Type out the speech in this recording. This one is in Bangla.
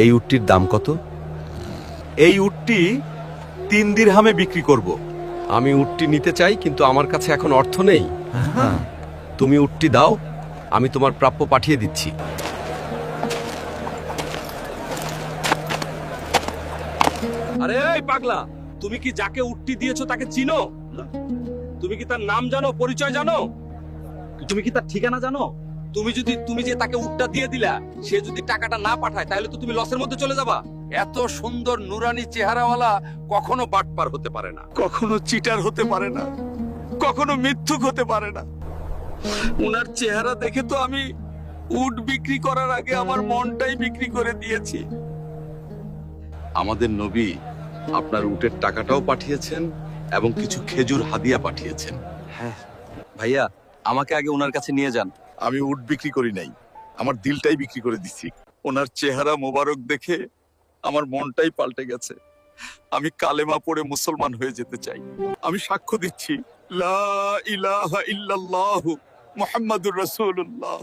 এই উটটির দাম কত? এই উটটি 3 দিরহামে বিক্রি করব। আমি উটটি নিতে চাই, কিন্তু আমার কাছে এখন অর্থ নেই। তুমি উটটি দাও, আমি তোমার প্রাপ্য পাঠিয়ে দিচ্ছি। আরে এই পাগলা, তুমি কি যাকে উটটি দিয়েছো তাকে চিনো? তুমি কি তার নাম জানো, পরিচয় জানো? তুমি কি তার ঠিকানা জানো? তুমি যে তাকে উটটা দিয়ে দিলা, সে যদি টাকাটা না পাঠায় তাহলে তো তুমি লসের মধ্যে চলে যাবা। এত সুন্দর নুরানি চেহারাওয়ালা কখনো বাটপার হতে পারে না, কখনো চিটার হতে পারে না, কখনো মিথ্যুক হতে পারে না। উনার চেহারা দেখে তো আমি উট বিক্রি করার আগে আমার মনটাই বিক্রি করে দিয়েছি। আমাদের নবী আপনার উটের টাকাটাও পাঠিয়েছেন এবং কিছু খেজুর হাদিয়া পাঠিয়েছেন। ভাইয়া, আমাকে আগে ওনার কাছে নিয়ে যান। আমি উট বিক্রি করি নাই, আমার দিলটাই বিক্রি করে দিচ্ছি। ওনার চেহারা মোবারক দেখে আমার মনটাই পাল্টে গেছে। আমি কালেমা পড়ে মুসলমান হয়ে যেতে চাই। আমি সাক্ষ্য দিচ্ছি, লা ইলাহা ইল্লাল্লাহু মুহাম্মাদুর রাসূলুল্লাহ।